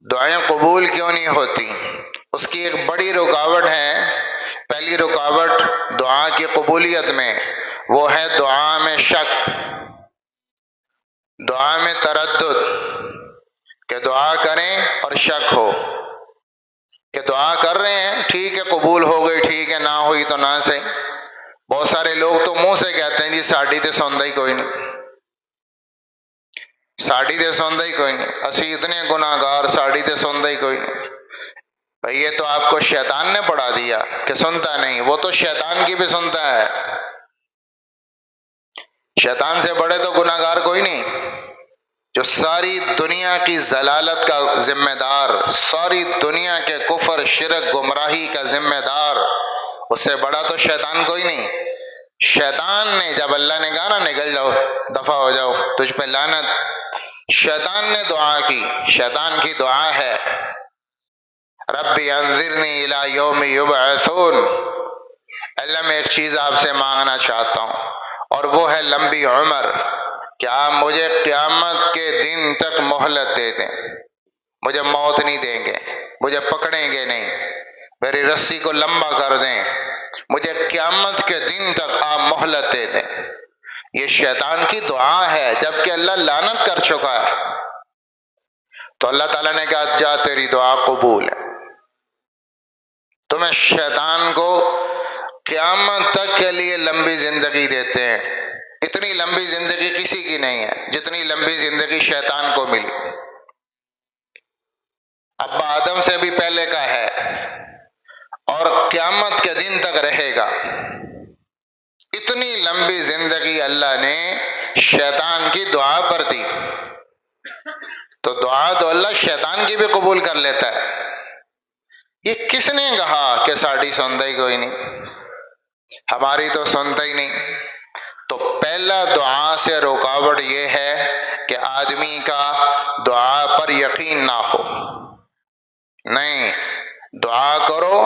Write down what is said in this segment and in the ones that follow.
دعائیں قبول کیوں نہیں ہوتی؟ اس کی ایک بڑی رکاوٹ ہے. پہلی رکاوٹ دعا کی قبولیت میں وہ ہے دعا میں شک، دعا میں تردد، کہ دعا کریں اور شک ہو کہ دعا کر رہے ہیں ٹھیک ہے قبول ہو گئی ٹھیک ہے، نہ ہوئی تو نہ صحیح. بہت سارے لوگ تو منہ سے کہتے ہیں جی ساڈی تے سوندا ہی کوئی نہیں، ساڈی تے سوندا ہی کوئی نہیں، اسی اتنے گناہ گار، ساڈی تے سوندا ہی کوئی نہیں. بھئی یہ تو آپ کو شیطان نے پڑھا دیا کہ سنتا نہیں. وہ تو شیطان کی بھی سنتا ہے. شیطان سے بڑے تو گناہ گار کوئی نہیں. جو ساری دنیا کی ضلالت کا ذمہ دار، ساری دنیا کے کفر شرک گمراہی کا ذمہ دار، اس سے بڑا تو شیطان کوئی نہیں. شیطان نے جب اللہ نے کہا نا نکل جاؤ دفع ہو جاؤ تجھ پہ لعنت، شیطان نے دعا کی. شیطان کی دعا ہے ربی انذرنی الی یوم یبعثون، اللہ میں ایک چیز آپ سے مانگنا چاہتا ہوں اور وہ ہے لمبی عمر، کہ آپ مجھے قیامت کے دن تک مہلت دے دیں. مجھے موت نہیں دیں گے، مجھے پکڑیں گے نہیں، میری رسی کو لمبا کر دیں، مجھے قیامت کے دن تک آپ مہلت دے دیں. یہ شیطان کی دعا ہے جبکہ اللہ لعنت کر چکا ہے. تو اللہ تعالیٰ نے کہا جا تیری دعا قبول ہے. تو میں شیطان کو قیامت تک کے لیے لمبی زندگی دیتے ہیں. اتنی لمبی زندگی کسی کی نہیں ہے جتنی لمبی زندگی شیطان کو ملی. ابا آدم سے بھی پہلے کا ہے اور قیامت کے دن تک رہے گا. اتنی لمبی زندگی اللہ نے شیطان کی دعا پر دی. تو دعا تو اللہ شیطان کی بھی قبول کر لیتا ہے. یہ کس نے کہا کہ ساڑی سنتا ہی کوئی نہیں، ہماری تو سنتا ہی نہیں؟ تو پہلا دعا سے رکاوٹ یہ ہے کہ آدمی کا دعا پر یقین نہ ہو. نہیں، دعا کرو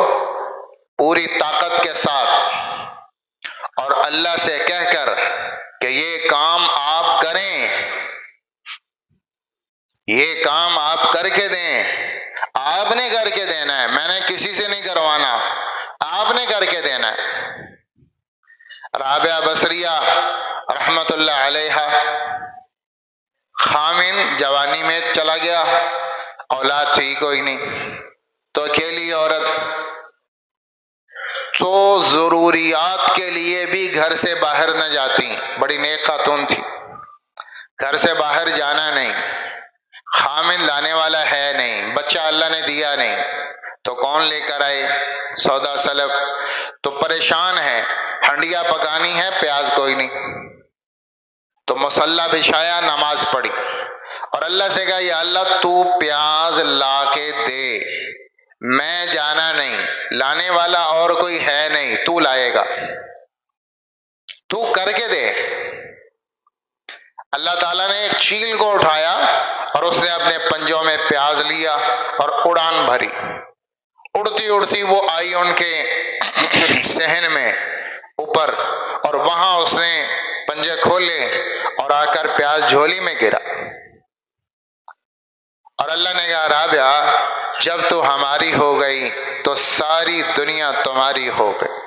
پوری طاقت کے ساتھ اور اللہ سے کہہ کر کہ یہ کام آپ کریں، یہ کام آپ کر کے دیں. آپ نے کر کے دینا ہے، میں نے کسی سے نہیں کروانا، آپ نے کر کے دینا ہے. رابعہ بصریہ رحمت اللہ علیہ، خامن جوانی میں چلا گیا، اولاد تھی کوئی نہیں، تو اکیلی عورت، تو ضروریات کے لیے بھی گھر سے باہر نہ جاتی. بڑی نیک خاتون تھی، گھر سے باہر جانا نہیں. خامن لانے والا ہے نہیں، بچہ اللہ نے دیا نہیں، تو کون لے کر آئے سودا سلف؟ تو پریشان ہے، ہنڈیا پکانی ہے، پیاز کوئی نہیں. تو مصلی بچھایا، نماز پڑھی اور اللہ سے کہا یا اللہ تو پیاز لا کے دے، میں جانا نہیں، لانے والا اور کوئی ہے نہیں، تو لائے گا، تو کر کے دے. اللہ تعالیٰ نے ایک چیل کو اٹھایا اور اس نے اپنے پنجوں میں پیاز لیا اور اڑان بھری. اڑتی اڑتی وہ آئی ان کے صحن میں اوپر، اور وہاں اس نے پنجے کھولے اور آ کر پیاز جھولی میں گرا. اور اللہ نے کہا رابعہ جب تو ہماری ہو گئی تو ساری دنیا تمہاری ہو گئی.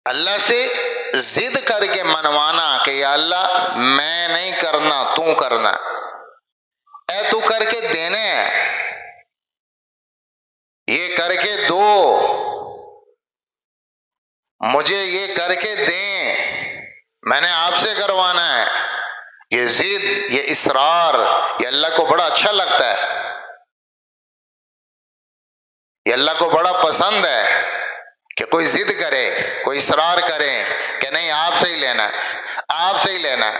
اللہ سے ضد کر کے منوانا کہ یا اللہ میں نہیں کرنا تو کرنا، اے تو کر کے دینے ہیں، یہ کر کے دو، مجھے یہ کر کے دیں، میں نے آپ سے کروانا ہے. یہ ضد، یہ اصرار، یہ اللہ کو بڑا اچھا لگتا ہے، یہ اللہ کو بڑا پسند ہے کہ کوئی ضد کرے، کوئی اصرار کرے کہ نہیں آپ سے ہی لینا ہے، آپ سے ہی لینا ہے.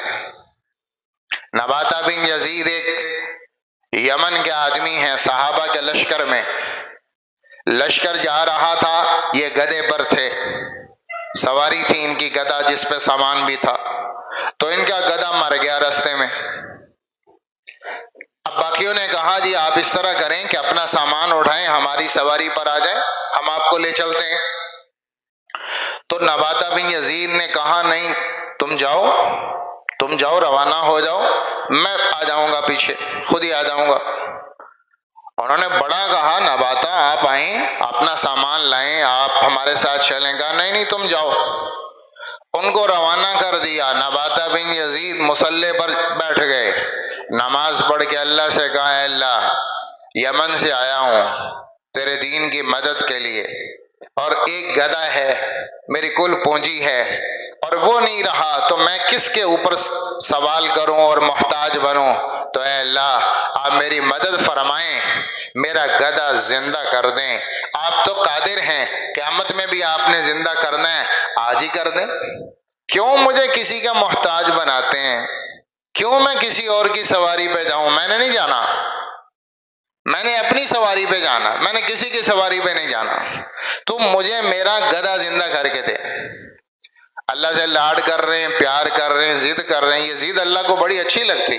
نباتہ بن یزید ایک یمن کے آدمی ہیں، صحابہ کے لشکر میں لشکر جا رہا تھا، یہ گدھے پر تھے، سواری تھی ان کی گدھا جس پہ سامان بھی تھا، تو ان کا گدھا مر گیا راستے میں. اب باقیوں نے کہا جی آپ اس طرح کریں کہ اپنا سامان اٹھائیں، ہماری سواری پر آ جائیں، ہم آپ کو لے چلتے ہیں. تو نباتہ بن یزید نے کہا نہیں، تم جاؤ روانہ ہو جاؤ، میں آ جاؤں گا پیچھے، خود ہی آ جاؤں گا۔ انہوں نے بڑا کہا نباتا آپ آئیں، اپنا سامان لائیں، آپ ہمارے ساتھ چلیں گا؟ نہیں نہیں تم جاؤ۔ ان کو روانہ کر دیا۔ نباتا بن یزید مصلی پر بیٹھ گئے، نماز پڑھ کے اللہ سے کہا اے اللہ یمن سے آیا ہوں تیرے دین کی مدد کے لیے، اور ایک گدھا ہے میری کل پونجی ہے اور وہ نہیں رہا تو میں کس کے اوپر سوال کروں اور محتاج بنوں؟ تو اے اللہ آپ میری مدد فرمائیں، میرا گدھا زندہ کر دیں۔ آپ تو قادر ہیں، قیامت میں بھی آپ نے زندہ کرنا ہے، آج ہی کر دیں۔ کیوں مجھے کسی کا محتاج بناتے ہیں؟ کیوں میں کسی اور کی سواری پہ جاؤں؟ میں نے نہیں جانا، میں نے اپنی سواری پہ جانا، میں نے کسی کی سواری پہ نہیں جانا۔ تو مجھے میرا گدھا زندہ کر کے دے۔ اللہ سے لاڈ کر رہے ہیں، پیار کر رہے ہیں، ضد کر رہے ہیں۔ یہ ضد اللہ کو بڑی اچھی لگتی،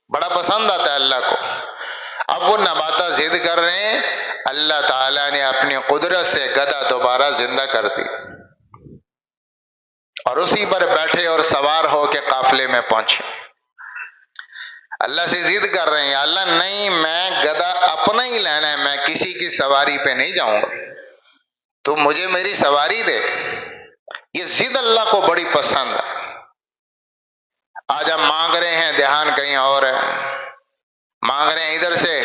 بڑا پسند آتا ہے اللہ کو۔ اب وہ نباتا ضد کر رہے ہیں، اللہ تعالیٰ نے اپنی قدرت سے گدھا دوبارہ زندہ کر دی، اور اسی پر بیٹھے اور سوار ہو کے قافلے میں پہنچے۔ اللہ سے ضد کر رہے ہیں، اللہ نہیں میں گدھا اپنا ہی لینا ہے، میں کسی کی سواری پہ نہیں جاؤں گا، تو مجھے میری سواری دے۔ یہ ضد اللہ کو بڑی پسند ہے۔ آج ہم مانگ رہے ہیں، دھیان کہیں اور ہے، مانگ رہے ہیں ادھر سے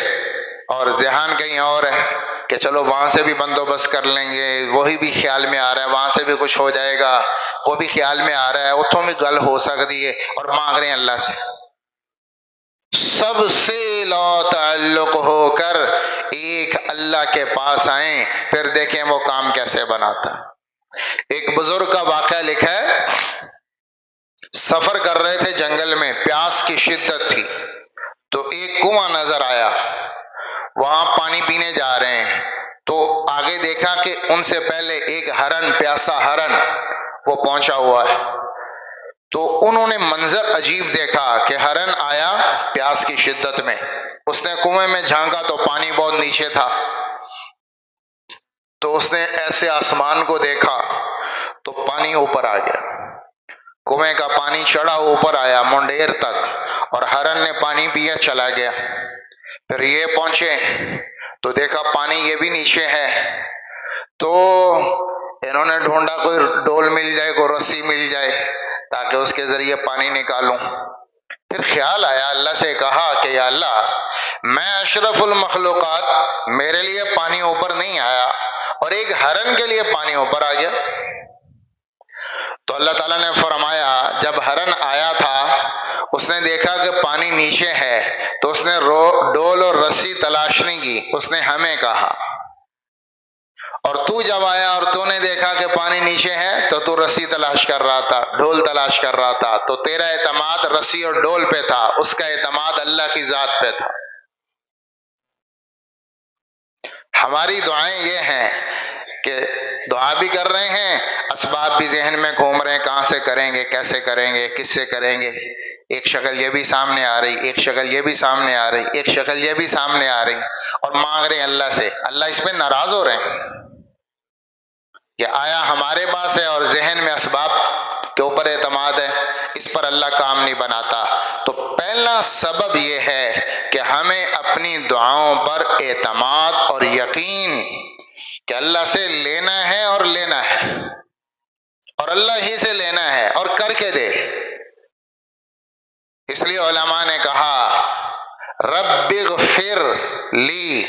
اور ذہن کہیں اور ہے کہ چلو وہاں سے بھی بندوبست کر لیں گے، وہی بھی خیال میں آ رہا ہے، وہاں سے بھی کچھ ہو جائے گا، وہ بھی خیال میں آ رہا ہے، اتوں بھی گل ہو سکتی ہے، اور مانگ رہے ہیں اللہ سے۔ سب سے لا تعلق ہو کر ایک اللہ کے پاس آئیں، پھر دیکھیں وہ کام کیسے بناتا ہے۔ ایک بزرگ کا واقعہ لکھا ہے، سفر کر رہے تھے جنگل میں، پیاس کی شدت تھی، تو ایک کنواں نظر آیا، وہاں پانی پینے جا رہے ہیں، تو آگے دیکھا کہ ان سے پہلے ایک ہرن، پیاسا ہرن وہ پہنچا ہوا ہے۔ تو انہوں نے منظر عجیب دیکھا کہ ہرن آیا پیاس کی شدت میں، اس نے کنویں میں جھانکا تو پانی بہت نیچے تھا، تو اس نے ایسے آسمان کو دیکھا تو پانی اوپر آ گیا، کنویں کا پانی چڑھا اوپر آیا منڈیر تک، اور ہرن نے پانی پیا چلا گیا۔ پھر یہ پہنچے تو دیکھا پانی یہ بھی نیچے ہے، تو انہوں نے ڈھونڈا کوئی ڈول مل جائے، کوئی رسی مل جائے تاکہ اس کے ذریعے پانی نکالوں۔ پھر خیال آیا، اللہ سے کہا کہ یا اللہ میں اشرف المخلوقات، میرے لیے پانی اوپر نہیں آیا اور ایک ہرن کے لیے پانی اوپر آ گیا۔ تو اللہ تعالیٰ نے فرمایا جب ہرن آیا تھا اس نے دیکھا کہ پانی نیچے ہے، تو اس نے ڈول اور رسی تلاش نہیں کی، اس نے ہمیں کہا، اور تو جب آیا اور تو نے دیکھا کہ پانی نیچے ہے تو تو رسی تلاش کر رہا تھا، ڈول تلاش کر رہا تھا، تو تیرا اعتماد رسی اور ڈول پہ تھا، اس کا اعتماد اللہ کی ذات پہ تھا۔ ہماری دعائیں یہ ہیں کہ دعا بھی کر رہے ہیں، اسباب بھی ذہن میں گھوم رہے ہیں، کہاں سے کریں گے، کیسے کریں گے، کس سے کریں گے، ایک شکل یہ بھی سامنے آ رہی، ایک شکل یہ بھی سامنے آ رہی، ایک شکل یہ بھی سامنے آ رہی، اور مانگ رہے ہیں اللہ سے۔ اللہ اس پہ ناراض ہو رہے ہیں کہ آیا ہمارے پاس ہے اور ذہن میں اسباب کے اوپر اعتماد ہے، اس پر اللہ کام نہیں بناتا۔ تو پہلا سبب یہ ہے کہ ہمیں اپنی دعاؤں پر اعتماد اور یقین کہ اللہ سے لینا ہے اور لینا ہے، اور اللہ ہی سے لینا ہے اور کر کے دے۔ اس لیے علماء نے کہا رب اغفر لی،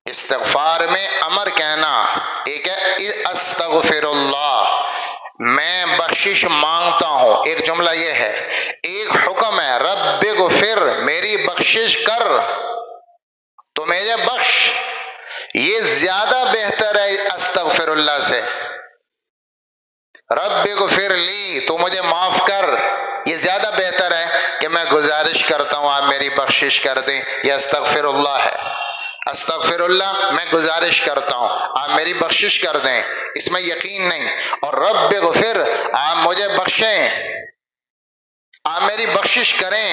استغفار میں امر کہنا، ایک ہے استغفر اللہ، میں بخشش مانگتا ہوں، ایک جملہ یہ ہے، ایک حکم ہے رب اغفر، میری بخشش کر، تو مجھے بخش، یہ زیادہ بہتر ہے استغفر اللہ سے۔ رب اغفر لی، تو مجھے معاف کر، یہ زیادہ بہتر ہے کہ میں گزارش کرتا ہوں آپ میری بخشش کر دیں، یہ استغفر اللہ ہے۔ استغفر اللہ میں گزارش کرتا ہوں آپ میری بخشش کر دیں، اس میں یقین نہیں، اور رب اغفر آپ مجھے بخشیں، آپ میری بخشش کریں،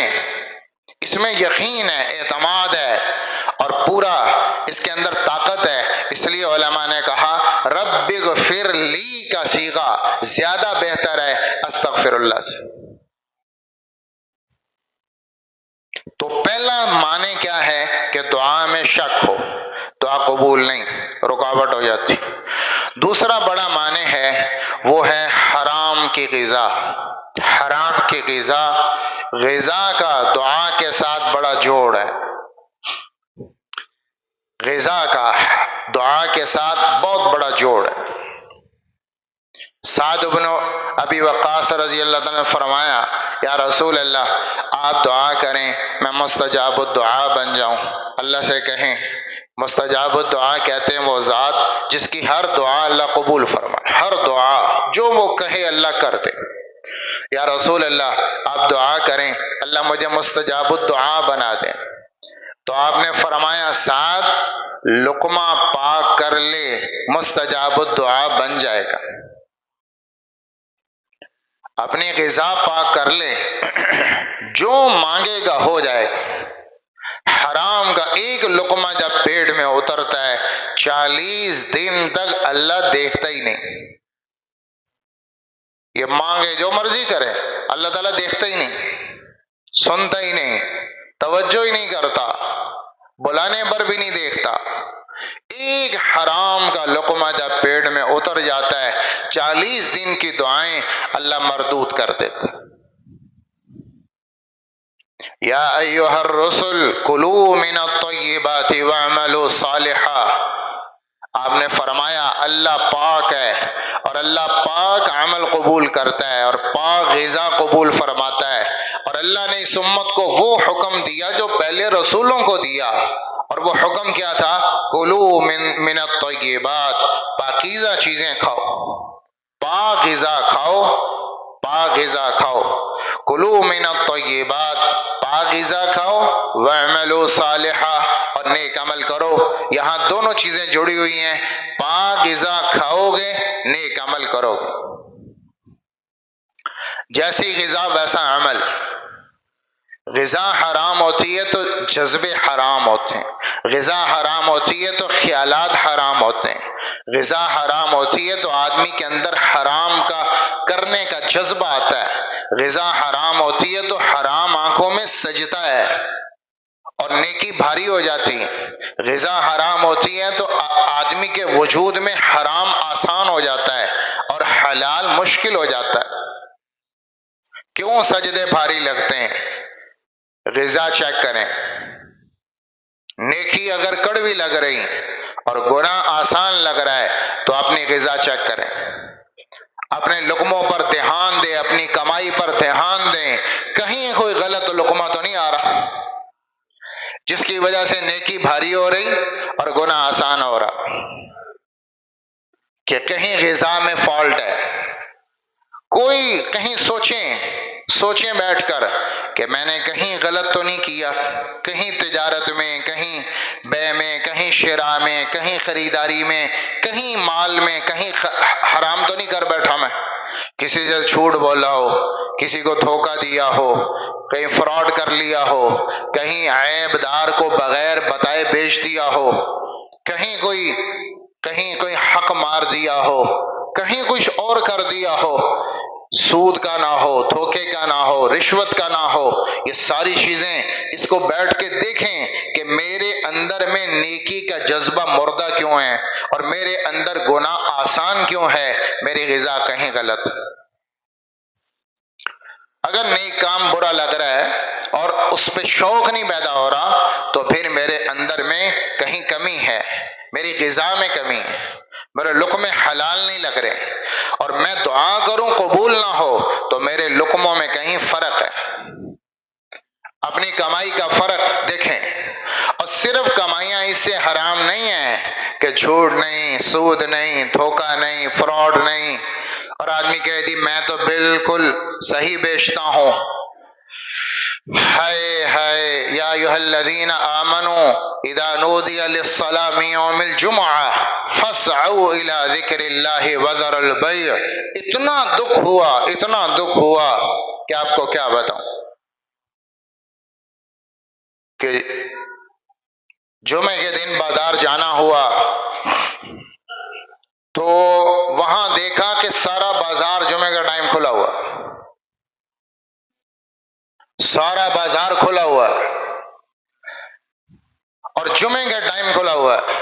اس میں یقین ہے، اعتماد ہے، اور پورا اس کے اندر طاقت ہے۔ اس لیے علماء نے کہا رب اغفر لی کا صیغہ زیادہ بہتر ہے استغفر اللہ سے۔ تو پہلا معنی کیا ہے کہ دعا میں شک ہو، دعا قبول نہیں، رکاوٹ ہو جاتی۔ دوسرا بڑا معنی ہے وہ ہے حرام کی غذا، حرام کی غذا، غذا کا دعا کے ساتھ بڑا جوڑ ہے، غذا کا دعا کے ساتھ بہت بڑا جوڑ ہے۔ سعد بن ابی وقاص رضی اللہ تعالیٰ نے فرمایا یا رسول اللہ آپ دعا کریں میں مستجاب الدعا بن جاؤں۔ اللہ سے کہیں، مستجاب الدعا کہتے ہیں وہ ذات جس کی ہر دعا اللہ قبول فرمائے، ہر دعا جو وہ کہے اللہ کر دے۔ یا رسول اللہ آپ دعا کریں اللہ مجھے مستجاب الدعا بنا دیں، تو آپ نے فرمایا سعد لقمہ پاک کر لے مستجاب الدعا بن جائے گا، اپنی غذا پاک کر لے جو مانگے گا ہو جائے گا۔ حرام کا ایک لقمہ جب پیٹ میں اترتا ہے 40 دن تک اللہ دیکھتا ہی نہیں، یہ مانگے جو مرضی کرے اللہ تعالیٰ دیکھتا ہی نہیں، سنتا ہی نہیں، توجہ ہی نہیں کرتا، بلانے پر بھی نہیں دیکھتا۔ ایک حرام کا لقمہ جب پیٹ میں اتر جاتا ہے 40 دن کی دعائیں اللہ مردود کر دیتا۔ یا ایھا الرسل کلوا من الطیبات واعملوا صالحا، آپ نے فرمایا اللہ پاک ہے اور اللہ پاک عمل قبول کرتا ہے اور پاک غذا قبول فرماتا ہے، اور اللہ نے اس امت کو وہ حکم دیا جو پہلے رسولوں کو دیا، اور وہ حکم کیا تھا؟ کلوا من الطیبات، پاکیزہ چیزیں کھاؤ، پاک غذا کھاؤ، پاک غذا کھاؤ، کلوا من الطیبات، پاک غذا کھاؤ، واعملوا صالحا، اور نیک عمل کرو۔ یہاں دونوں چیزیں جڑی ہوئی ہیں، پاک غذا کھاؤ گے نیک عمل کرو گے، جیسی غذا ویسا عمل۔ غذا حرام ہوتی ہے تو جذبے حرام ہوتے ہیں، غذا حرام ہوتی ہے تو خیالات حرام ہوتے ہیں، غذا حرام ہوتی ہے تو آدمی کے اندر حرام کا کرنے کا جذبہ آتا ہے، غذا حرام ہوتی ہے تو حرام آنکھوں میں سجتا ہے اور نیکی بھاری ہو جاتی ہے، غذا حرام ہوتی ہے تو آدمی کے وجود میں حرام آسان ہو جاتا ہے اور حلال مشکل ہو جاتا ہے۔ کیوں سجدے بھاری لگتے ہیں؟ غذا چیک کریں، نیکی اگر کڑوی لگ رہی اور گناہ آسان لگ رہا ہے تو اپنی غذا چیک کریں، اپنے لقموں پر دھیان دیں، اپنی کمائی پر دھیان دیں، کہیں کوئی غلط لقمہ تو نہیں آ رہا جس کی وجہ سے نیکی بھاری ہو رہی اور گناہ آسان ہو رہا، کہ کہیں غذا میں فالٹ ہے۔ کوئی کہیں سوچیں بیٹھ کر کہ میں نے کہیں غلط تو نہیں کیا، کہیں تجارت میں، کہیں بے میں، کہیں شراء میں، کہیں خریداری میں، کہیں مال میں، کہیں حرام تو نہیں کر بیٹھا میں، کسی سے جھوٹ بولا ہو، کسی کو دھوکہ دیا ہو، کہیں فراڈ کر لیا ہو، کہیں عیب دار کو بغیر بتائے بیچ دیا ہو، کہیں کوئی حق مار دیا ہو، کہیں کچھ اور کر دیا ہو، سود کا نہ ہو، دھوکے کا نہ ہو، رشوت کا نہ ہو، یہ ساری چیزیں اس کو بیٹھ کے دیکھیں کہ میرے اندر میں نیکی کا جذبہ مردہ کیوں ہے اور میرے اندر گناہ آسان کیوں ہے، میری غذا کہیں غلط۔ اگر نیک کام برا لگ رہا ہے اور اس پہ شوق نہیں پیدا ہو رہا تو پھر میرے اندر میں کہیں کمی ہے، میری غذا میں کمی ہے، میرے لقمے حلال نہیں لگ رہے، اور میں دعا کروں قبول نہ ہو تو میرے لقموں میں کہیں فرق ہے۔ اپنی کمائی کا فرق دیکھیں، اور صرف کمائیاں اس سے حرام نہیں ہیں کہ جھوٹ نہیں، سود نہیں، دھوکہ نہیں، فراڈ نہیں، اور آدمی کہے دی میں تو بالکل صحیح بیچتا ہوں۔ ہائے ہائے، یا ایھا الذین آمنوا اذا نودی للصلاۃ من یوم الجمعہ فاسعوا الی ذکر اللہ وذروا البیع۔ اتنا دکھ ہوا کہ آپ کو کیا بتاؤں، کہ جمعے کے دن بازار جانا ہوا تو وہاں دیکھا کہ سارا بازار جمعے کا ٹائم کھلا ہوا، سارا بازار کھلا ہوا، اور جمعے کا ٹائم کھلا ہوا ہے،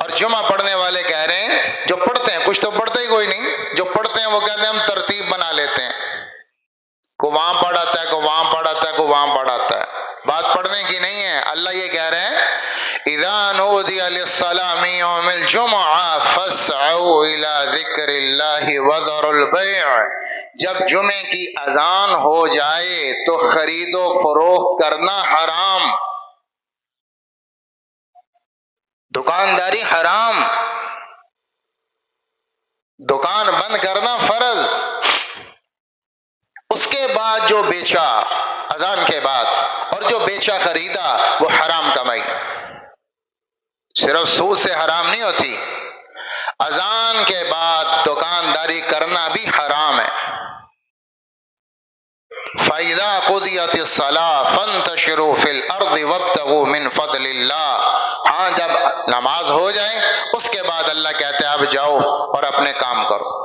اور جمعہ پڑھنے والے کہہ رہے ہیں، جو پڑھتے ہیں، کچھ تو پڑھتے ہی کوئی نہیں، جو پڑھتے ہیں وہ کہتے ہیں ہم ترتیب بنا لیتے ہیں، کو وہاں پڑھاتا ہے، کو وہاں پڑھاتا ہے، کو وہاں پڑھاتا ہے، بات پڑھنے کی نہیں ہے۔ اللہ یہ کہہ رہے ہیں اذا نودی للصلاة من یوم الجمعہ فاسعوا الى ذکر اللہ وذروا البیع، جب جمعے کی اذان ہو جائے تو خرید و فروخت کرنا حرام، دکانداری حرام، دکان بند کرنا فرض۔ اس کے بعد جو بیچا اذان کے بعد اور جو بیچا خریدا وہ حرام کمائی، صرف سود سے حرام نہیں ہوتی، اذان کے بعد دکانداری کرنا بھی حرام ہے۔ فَإِذَا قُضِيَتِ الصَّلَاةُ فَانتَشِرُوا فِي الْأَرْضِ وَابْتَغُوا مِنْ فَضْلِ اللَّهِ، ہاں جب نماز ہو جائے اس کے بعد اللہ کہتے ہیں اب جاؤ اور اپنے کام کرو۔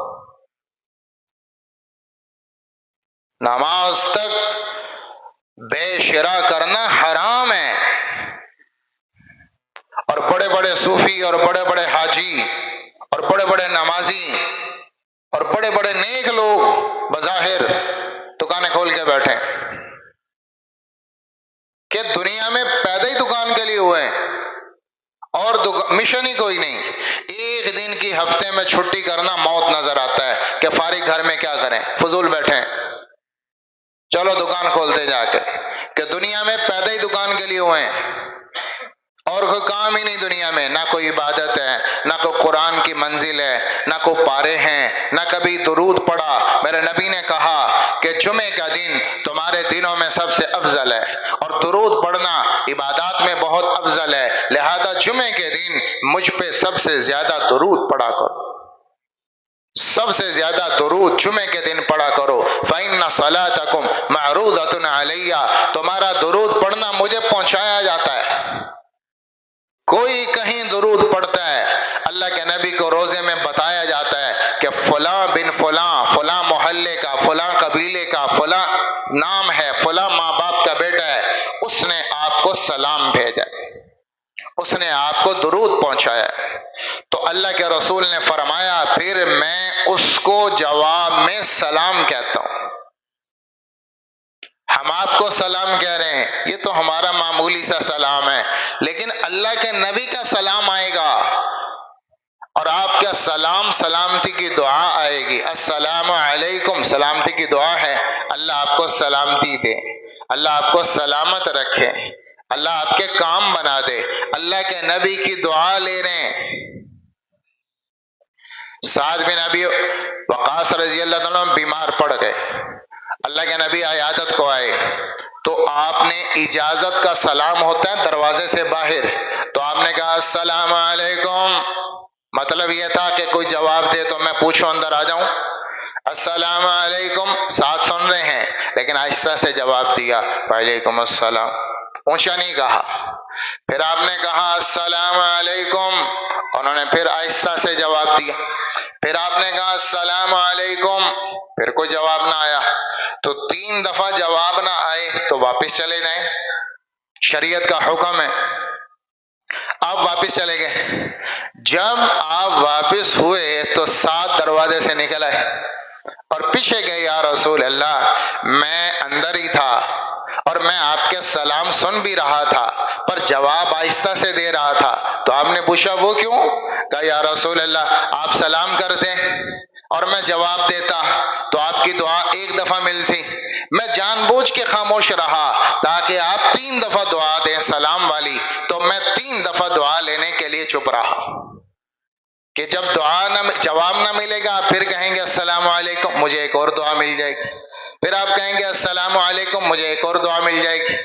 نماز تک بے شرا کرنا حرام ہے، اور بڑے بڑے صوفی اور بڑے بڑے حاجی اور بڑے بڑے نمازی اور بڑے بڑے نیک لوگ بظاہر دکانیں کھول کے بیٹھے کہ دنیا میں پیدا ہی دکان کے لیے ہوئے ہیں اور مشن ہی کوئی نہیں۔ ایک دن کی ہفتے میں چھٹی کرنا موت نظر آتا ہے کہ فارغ گھر میں کیا کریں، فضول بیٹھیں، چلو دکان کھولتے جا کے، کہ دنیا میں پیدا ہی دکان کے لیے ہوئے ہیں اور کوئی کام ہی نہیں دنیا میں، نہ کوئی عبادت ہے، نہ کوئی قرآن کی منزل ہے، نہ کوئی پارے ہیں، نہ کبھی درود پڑھا۔ میرے نبی نے کہا کہ جمعے کا دن تمہارے دنوں میں سب سے افضل ہے اور درود پڑھنا عبادات میں بہت افضل ہے، لہذا جمعے کے دن مجھ پہ سب سے زیادہ درود پڑھا کرو، سب سے زیادہ درود جمعے کے دن پڑھا کرو۔ فَإِنَّ صَلَاتَكُمْ مَعْرُودَةٌ عَلَيَّ، تمہارا درود پڑھنا مجھے پہنچایا جاتا ہے۔ کوئی کہیں درود پڑھتا ہے، اللہ کے نبی کو روزے میں بتایا جاتا ہے کہ فلاں بن فلاں، فلاں محلے کا، فلاں قبیلے کا، فلاں نام ہے، فلاں ماں باپ کا بیٹا ہے، اس نے آپ کو سلام بھیجا، اس نے آپ کو درود پہنچایا۔ تو اللہ کے رسول نے فرمایا پھر میں اس کو جواب میں سلام کہتا ہوں۔ ہم آپ کو سلام کہہ رہے ہیں، یہ تو ہمارا معمولی سا سلام ہے، لیکن اللہ کے نبی کا سلام آئے گا اور آپ کا سلام سلامتی کی دعا آئے گی۔ السلام علیکم سلامتی کی دعا ہے، اللہ آپ کو سلامتی دے، اللہ آپ کو سلامت رکھے، اللہ آپ کے کام بنا دے، اللہ کے نبی کی دعا لے رہے ہیں۔ سعد بن ابی وقاص رضی اللہ عنہ بیمار پڑ گئے، اللہ کے نبی عیادت کو آئے تو آپ نے اجازت کا سلام ہوتا ہے دروازے سے باہر، تو آپ نے کہا السلام علیکم، مطلب یہ تھا کہ کوئی جواب دے تو میں پوچھوں اندر آ جاؤں۔ السلام علیکم، ساتھ سن رہے ہیں لیکن آہستہ سے جواب دیا، وعلیکم السلام، اونچا نہیں کہا۔ پھر آپ نے کہا السلام علیکم، انہوں نے پھر آہستہ سے جواب دیا۔ پھر آپ نے کہا السلام علیکم، پھر کوئی جواب نہ آیا، تو 3 دفعہ جواب نہ آئے تو واپس چلے جائیں، شریعت کا حکم ہے۔ آپ واپس چلے گئے، جب آپ واپس ہوئے تو سعد دروازے سے نکل آئے اور پیچھے گئے، یا رسول اللہ میں اندر ہی تھا اور میں آپ کے سلام سن بھی رہا تھا پر جواب آہستہ سے دے رہا تھا، تو آپ نے پوچھا وہ کیوں؟ کہا یا رسول اللہ آپ سلام کرتے اور میں جواب دیتا تو آپ کی دعا 1 دفعہ ملتی، میں جان بوجھ کے خاموش رہا تاکہ آپ 3 دفعہ دعا دیں سلام والی، تو میں 3 دفعہ دعا لینے کے لیے چپ رہا کہ جب جواب نہ ملے گا آپ پھر کہیں گے السلام علیکم، مجھے ایک اور دعا مل جائے گی، پھر آپ کہیں گے السلام علیکم، مجھے ایک اور دعا مل جائے گی،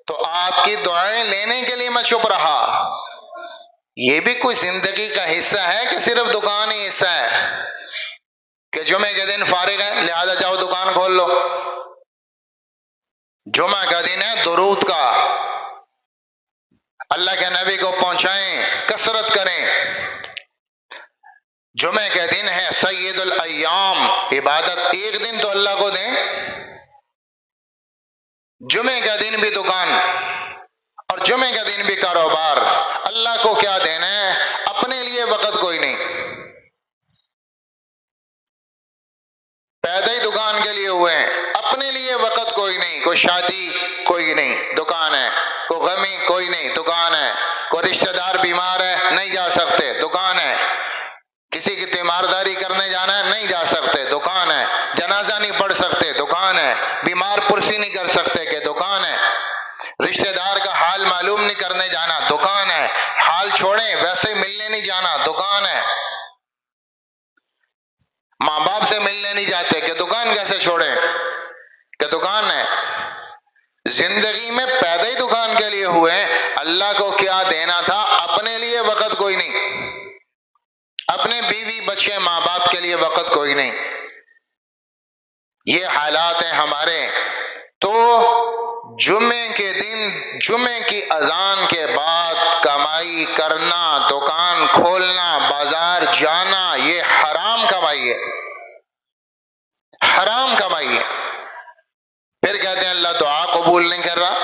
تو آپ کی دعائیں لینے کے لیے میں چپ رہا۔ یہ بھی کوئی زندگی کا حصہ ہے کہ صرف دکان ہی حصہ ہے کہ جمعے کے دن فارغ ہے لہذا جاؤ دکان کھول لو؟ جمعہ کا دن ہے درود کا، اللہ کے نبی کو پہنچائیں، کثرت کریں۔ جمعہ کے دن ہے سید الایام، عبادت ایک دن تو اللہ کو دیں، جمعہ کا دن بھی دکان اور جمعے کے دن بھی کاروبار. اللہ کو کیا دینا ہے؟ اپنے لیے وقت کوئی نہیں. پیدا ہی دکان کے لیے ہوئے ہیں، اپنے لیے وقت کوئی نہیں. کوئی شادی کوئی نہیں، دکان ہے. کوئی غمی کوئی نہیں، دکان ہے. کوئی رشتہ دار بیمار ہے، نہیں جا سکتے، دکان ہے. کسی کی تیمارداری کرنے جانا ہے، نہیں جا سکتے، دکان ہے. جنازہ نہیں پڑھ سکتے، دکان ہے. بیمار پرسی نہیں کر سکتے، کہ دکان ہے. رشتہ دار کا حال معلوم نہیں کرنے جانا، دکان ہے. حال چھوڑیں، ویسے ملنے نہیں جانا، دکان ہے. ماں باپ سے ملنے نہیں جاتے، کہ دکان کیسے چھوڑیں، کہ دکان ہے. زندگی میں پیدا ہی دکان کے لیے ہوئے ہیں. اللہ کو کیا دینا تھا؟ اپنے لیے وقت کوئی نہیں. اپنے بیوی بچے ماں باپ کے لیے وقت کوئی نہیں. یہ حالات ہیں ہمارے. تو جمعے کے دن، جمعے کی اذان کے بعد کمائی کرنا، دکان کھولنا، بازار جانا، یہ حرام کمائی ہے، حرام کمائی ہے. پھر کہتے ہیں اللہ دعا قبول نہیں کر رہا.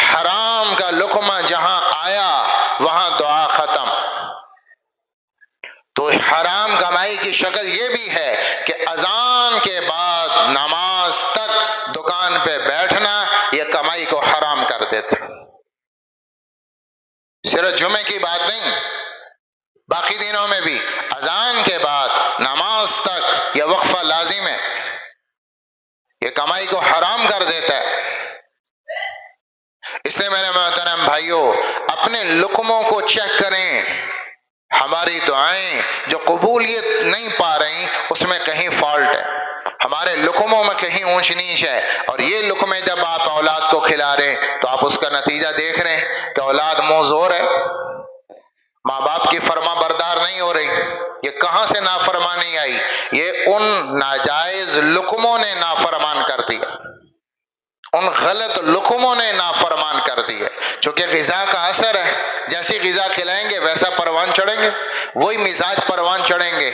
حرام کا لقمہ جہاں آیا وہاں دعا ختم. تو حرام کمائی کی شکل یہ بھی ہے کہ اذان کے بعد نماز تک دکان پہ بیٹھنا یہ کمائی کو حرام کر دیتا. صرف جمعے کی بات نہیں، باقی دنوں میں بھی اذان کے بعد نماز تک یہ وقفہ لازم ہے. یہ کمائی کو حرام کر دیتا ہے. اس لیے میرے محترم بھائیوں، اپنے لقموں کو چیک کریں. ہماری دعائیں جو قبولیت نہیں پا رہی اس میں کہیں فالٹ ہے، ہمارے لقموں میں کہیں اونچ نیچ ہے. اور یہ لقمے جب آپ اولاد کو کھلا رہے ہیں تو آپ اس کا نتیجہ دیکھ رہے ہیں کہ اولاد منہ زور ہے، ماں باپ کی فرما بردار نہیں ہو رہی. یہ کہاں سے نافرمانی آئی؟ یہ ان ناجائز لقموں نے نافرمان کر دیا، ان غلط لقموں نے نافرمان کر دیا. چونکہ غذا کا اثر ہے، جیسی غذا کھلائیں گے ویسا پروان چڑھیں گے، وہی مزاج پروان چڑھیں گے.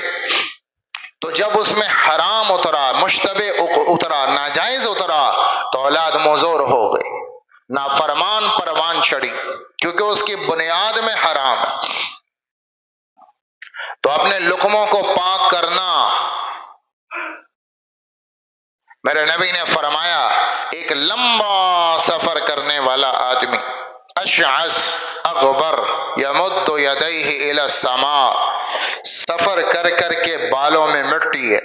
تو جب اس میں حرام اترا، مشتبہ اترا، ناجائز اترا تو اولاد موزور ہو گئی، نافرمان پروان چڑھی، کیونکہ اس کی بنیاد میں حرام ہے. تو اپنے لقموں کو پاک کرنا. میرے نبی نے فرمایا ایک لمبا سفر کرنے والا آدمی، اشعث اغبر یمد یدیہ الی السماء، سفر کر کر کے بالوں میں مٹی ہے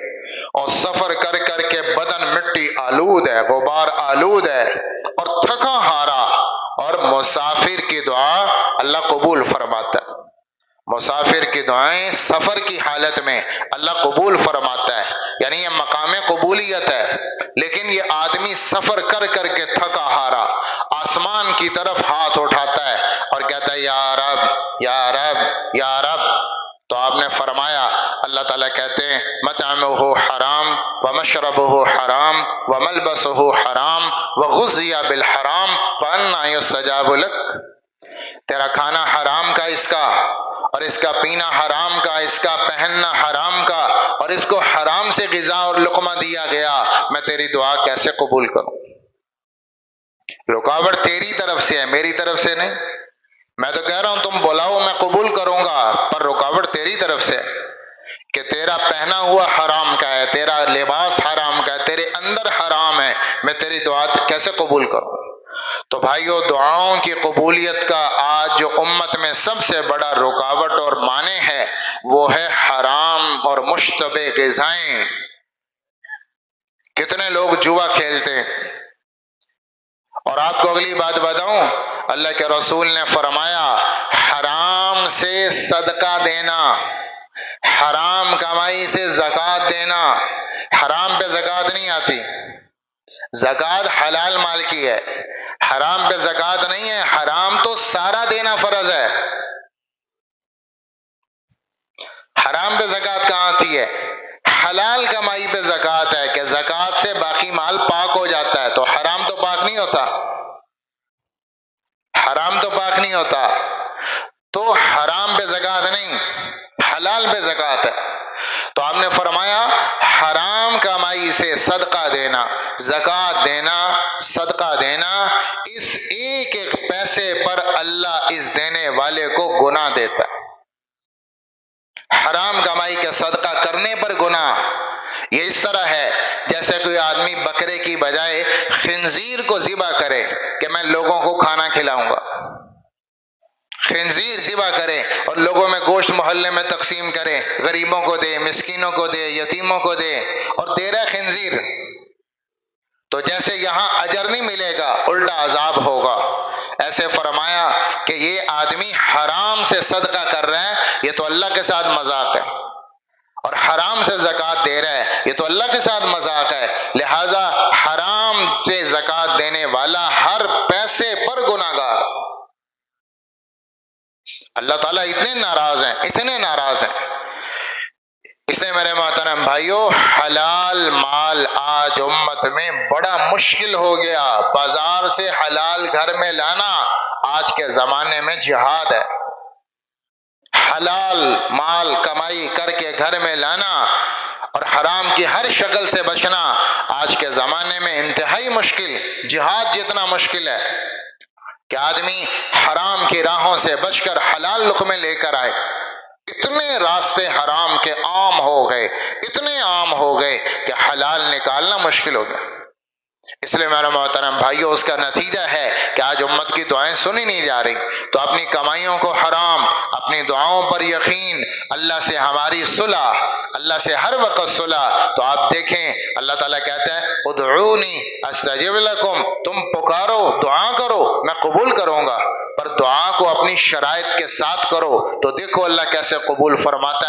اور سفر کر کر کے بدن مٹی آلود ہے، غبار آلود ہے اور تھکا ہارا. اور مسافر کی دعا اللہ قبول فرماتا ہے. مسافر کی دعائیں سفر کی حالت میں اللہ قبول فرماتا ہے، یعنی یہ مقام قبولیت ہے. لیکن یہ آدمی سفر کر کر کے تھکا ہارا آسمان کی طرف ہاتھ اٹھاتا ہے اور کہتا ہے یا رب یا رب یا رب. تو آپ نے فرمایا، اللہ تعالیٰ کہتے ہیں مطعمہ حرام ومشربہ حرام وملبسہ حرام وغذی بالحرام فأنی یستجاب لک. تیرا کھانا حرام کا، اس کا، اور اس کا پینا حرام کا، اس کا پہننا حرام کا، اور اس کو حرام سے غذا اور لقمہ دیا گیا، میں تیری دعا کیسے قبول کروں؟ رکاوٹ تیری طرف سے ہے، میری طرف سے نہیں. میں تو کہہ رہا ہوں تم بلاؤ میں قبول کروں گا، پر رکاوٹ تیری طرف سے ہے کہ تیرا پہنا ہوا حرام کا ہے، تیرا لباس حرام کا ہے، تیرے اندر حرام ہے، میں تیری دعا کیسے قبول کروں؟ تو بھائیو، دعاؤں کی قبولیت کا آج جو امت میں سب سے بڑا رکاوٹ اور مانع ہے وہ ہے حرام اور مشتبہ غذائیں. کتنے لوگ جوا کھیلتے ہیں. اور آپ کو اگلی بات بتاؤں، اللہ کے رسول نے فرمایا حرام سے صدقہ دینا، حرام کمائی سے زکوٰۃ دینا. حرام پہ زکوٰۃ نہیں آتی، زکوٰۃ حلال مال کی ہے، حرام پہ زکوٰۃ نہیں ہے. حرام تو سارا دینا فرض ہے، حرام پہ زکوٰۃ کہاں آتی ہے؟ حلال کمائی پہ زکوٰۃ ہے کہ زکوٰۃ سے باقی مال پاک ہو جاتا ہے. تو حرام تو پاک نہیں ہوتا، حرام تو پاک نہیں ہوتا. تو حرام پہ زکوٰۃ نہیں، حلال پہ زکوٰۃ ہے. تو آپ نے فرمایا حرام کمائی سے صدقہ دینا، زکوٰۃ دینا، صدقہ دینا، اس ایک ایک پیسے پر اللہ اس دینے والے کو گناہ دیتا ہے۔ حرام کمائی کا صدقہ کرنے پر گناہ، یہ اس طرح ہے جیسے کوئی آدمی بکرے کی بجائے خنزیر کو ذبح کرے کہ میں لوگوں کو کھانا کھلاؤں گا، خنزیر ذبح کرے اور لوگوں میں گوشت محلے میں تقسیم کرے، غریبوں کو دے، مسکینوں کو دے، یتیموں کو دے، اور دے رہا ہے خنزیر، تو جیسے یہاں اجر نہیں ملے گا، الٹا عذاب ہوگا۔ ایسے فرمایا کہ یہ آدمی حرام سے صدقہ کر رہا ہے، یہ تو اللہ کے ساتھ مذاق ہے، اور حرام سے زکوٰۃ دے رہا ہے، یہ تو اللہ کے ساتھ مذاق ہے، لہذا حرام سے زکوٰۃ دینے والا ہر پیسے پر گناہگار۔ اللہ تعالیٰ اتنے ناراض ہیں، اتنے ناراض ہیں، اس لیے میرے محترم بھائیوں، حلال مال آج امت میں بڑا مشکل ہو گیا۔ بازار سے حلال گھر میں لانا آج کے زمانے میں جہاد ہے۔ حلال مال کمائی کر کے گھر میں لانا اور حرام کی ہر شکل سے بچنا آج کے زمانے میں انتہائی مشکل، جہاد جتنا مشکل ہے کہ آدمی حرام کی راہوں سے بچ کر حلال لقمے لے کر آئے۔ اتنے راستے حرام کے عام ہو گئے، اتنے عام ہو گئے کہ حلال نکالنا مشکل ہو گیا۔ اس لیے میرے محترم بھائیوں، اس کا نتیجہ ہے کہ آج امت کی دعائیں سنی نہیں جا رہی۔ تو اپنی کمائیوں کو حرام، اپنی دعاؤں پر یقین، اللہ سے ہماری صلح، اللہ سے ہر وقت صلح۔ تو آپ دیکھیں اللہ تعالیٰ کہتا ہے ادعونی استجب لکم، تم پکارو، دعا کرو، میں قبول کروں گا، پر دعا کو اپنی شرائط کے ساتھ کرو، تو دیکھو اللہ کیسے قبول فرماتا ہے۔